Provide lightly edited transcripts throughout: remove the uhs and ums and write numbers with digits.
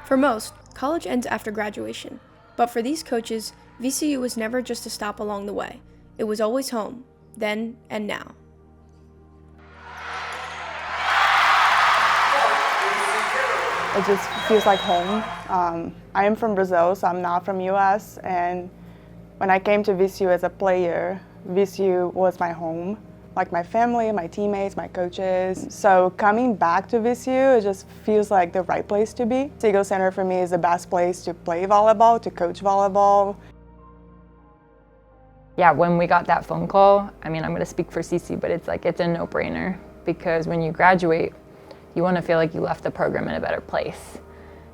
For most, college ends after graduation. But for these coaches, VCU was never just a stop along the way. It was always home, then and now. It just feels like home. I am from Brazil, so I'm not from US, and when I came to VCU as a player, VCU was my home. Like my family, my teammates, my coaches. So coming back to VCU, it just feels like the right place to be. Segal Center for me is the best place to play volleyball, to coach volleyball. Yeah, when we got that phone call, I mean, I'm gonna speak for Cece, but it's a no-brainer, because when you graduate, you wanna feel like you left the program in a better place.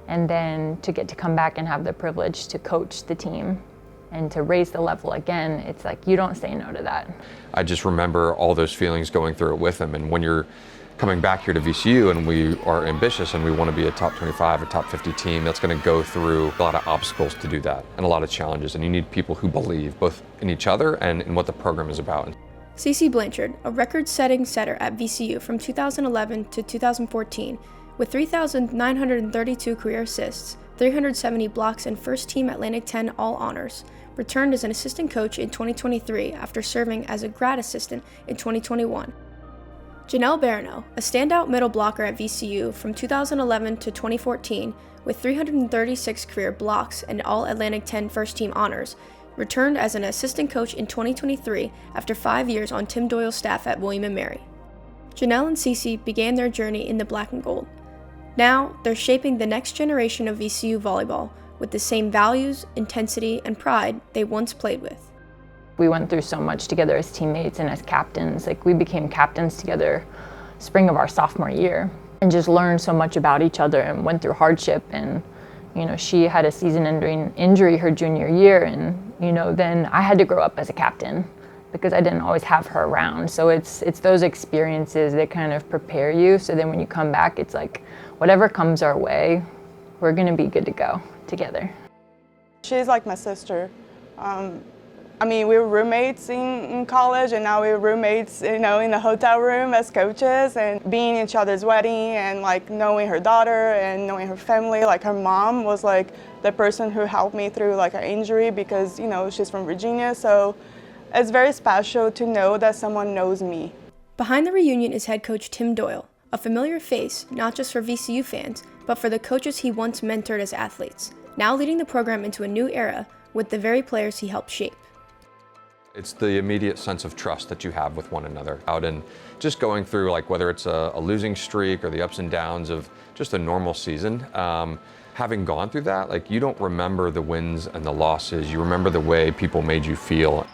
And then to get to come back and have the privilege to coach the team and to raise the level again, it's like you don't say no to that. I just remember all those feelings going through it with him. And when you're coming back here to VCU and we are ambitious and we want to be a top 25 or top 50 team, that's going to go through a lot of obstacles to do that and a lot of challenges. And you need people who believe both in each other and in what the program is about. Cece Blanchard, a record-setting setter at VCU from 2011 to 2014, with 3,932 career assists, 370 blocks, and first team Atlantic 10 all honors, returned as an assistant coach in 2023 after serving as a grad assistant in 2021. Janelle Barano, a standout middle blocker at VCU from 2011 to 2014 with 336 career blocks and all Atlantic 10 first team honors, returned as an assistant coach in 2023 after 5 years on Tim Doyle's staff at William & Mary. Janelle and Cece began their journey in the black and gold. Now, they're shaping the next generation of VCU volleyball with the same values, intensity, and pride they once played with. We went through so much together as teammates and as captains. Like, we became captains together spring of our sophomore year and just learned so much about each other and went through hardship. And, you know, she had a season-ending injury her junior year, and, you know, then I had to grow up as a captain because I didn't always have her around. So it's those experiences that kind of prepare you. So then when you come back, it's like, whatever comes our way, we're gonna be good to go together. She's like my sister. I mean, we were roommates in college, and now we're roommates, you know, in the hotel room as coaches, and being each other's wedding, and like knowing her daughter and knowing her family. Like her mom was like the person who helped me through like an injury because, you know, she's from Virginia. So it's very special to know that someone knows me. Behind the reunion is head coach Tim Doyle, a familiar face not just for VCU fans, but for the coaches he once mentored as athletes, now leading the program into a new era with the very players he helped shape. It's the immediate sense of trust that you have with one another out and just going through, like, whether it's a losing streak or the ups and downs of just a normal season. Having gone through that, like, you don't remember the wins and the losses, you remember the way people made you feel.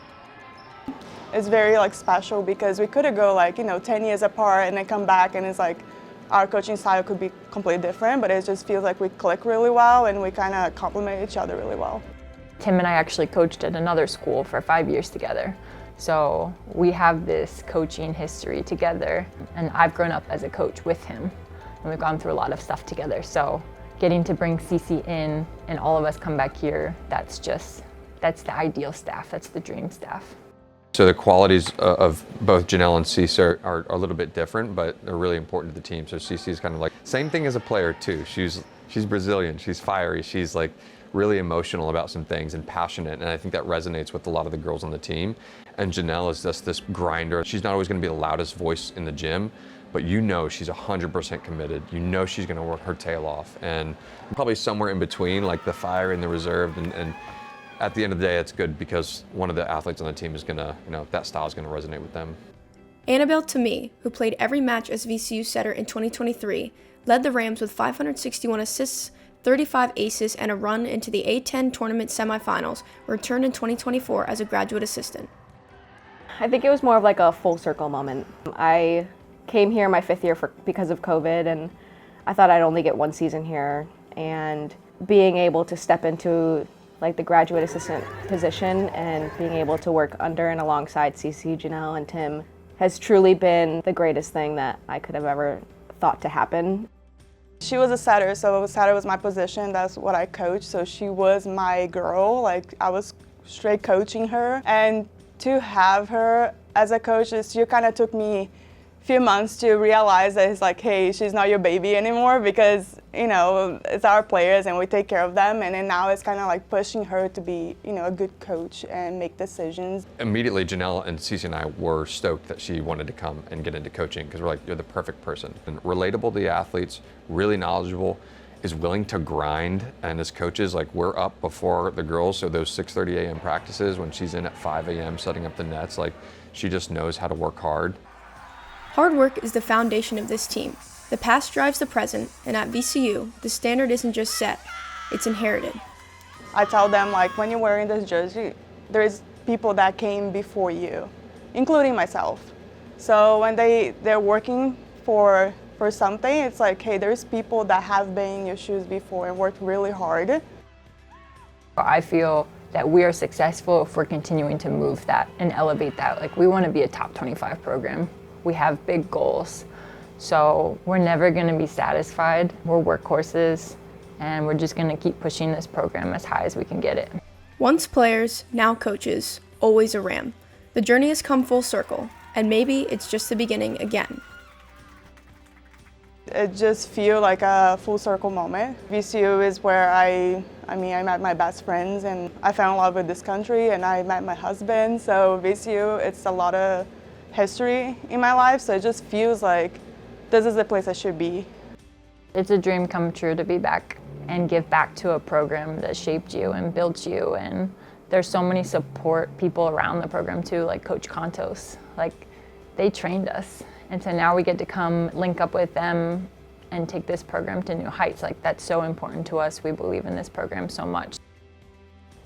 It's very like special because we could have go like, you know, 10 years apart and then come back, and it's like our coaching style could be completely different, but it just feels like we click really well and we kind of complement each other really well. Tim and I actually coached at another school for 5 years together. So we have this coaching history together, and I've grown up as a coach with him, and we've gone through a lot of stuff together. So getting to bring Cece in and all of us come back here, that's the ideal staff, that's the dream staff. So the qualities of both Janelle and Cece are a little bit different, but they're really important to the team. So Cece is kind of like, same thing as a player too. She's Brazilian, she's fiery, she's like really emotional about some things and passionate, and I think that resonates with a lot of the girls on the team. And Janelle is just this grinder. She's not always gonna be the loudest voice in the gym, but you know she's 100% committed. You know she's gonna work her tail off, and probably somewhere in between, like the fire and the reserved, and at the end of the day, it's good because one of the athletes on the team is gonna, you know, that style is gonna resonate with them. Annabelle Tomei, who played every match as VCU setter in 2023, led the Rams with 561 assists, 35 aces, and a run into the A10 tournament semifinals, returned in 2024 as a graduate assistant. I think it was more of like a full circle moment. I came here my 5th year because of COVID, and I thought I'd only get 1 season here, and being able to step into like the graduate assistant position and being able to work under and alongside Cece, Janelle, and Tim has truly been the greatest thing that I could have ever thought to happen. She was a setter, so setter was my position. That's what I coached. So she was my girl. Like, I was straight coaching her. And to have her as a coach, she kind of took me few months to realize that it's like, hey, she's not your baby anymore, because, you know, it's our players and we take care of them. And then now it's kind of like pushing her to be, you know, a good coach and make decisions. Immediately, Janelle and Cece and I were stoked that she wanted to come and get into coaching, because we're like, you're the perfect person. And relatable to the athletes, really knowledgeable, is willing to grind. And as coaches, like, we're up before the girls, so those 6:30 a.m. practices, when she's in at 5 a.m. setting up the nets, like, she just knows how to work hard. Hard work is the foundation of this team. The past drives the present, and at VCU, the standard isn't just set, it's inherited. I tell them, like, when you're wearing this jersey, there's people that came before you, including myself. So when they're working for something, it's like, hey, there's people that have been in your shoes before and worked really hard. I feel that we are successful if we're continuing to move that and elevate that. Like, we want to be a top 25 program. We have big goals. So we're never going to be satisfied. We're workhorses, and we're just going to keep pushing this program as high as we can get it. Once players, now coaches, always a Ram. The journey has come full circle, and maybe it's just the beginning again. It just feels like a full circle moment. VCU is where I met my best friends, and I fell in love with this country, and I met my husband. So VCU, it's a lot of history in my life, so it just feels like this is the place I should be. It's a dream come true to be back and give back to a program that shaped you and built you. And there's so many support people around the program too, like Coach Contos. Like, they trained us. And so now we get to come link up with them and take this program to new heights. Like, that's so important to us. We believe in this program so much.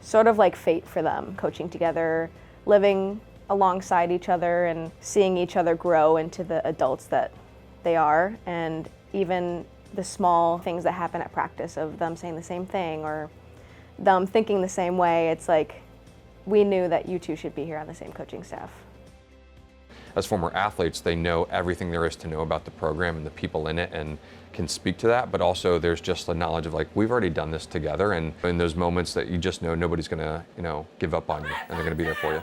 Sort of like fate for them, coaching together, living alongside each other and seeing each other grow into the adults that they are. And even the small things that happen at practice of them saying the same thing or them thinking the same way, it's like, we knew that you two should be here on the same coaching staff. As former athletes, they know everything there is to know about the program and the people in it and can speak to that, but also there's just the knowledge of, like, we've already done this together, and in those moments that you just know nobody's gonna, you know, give up on you and they're gonna be there for you.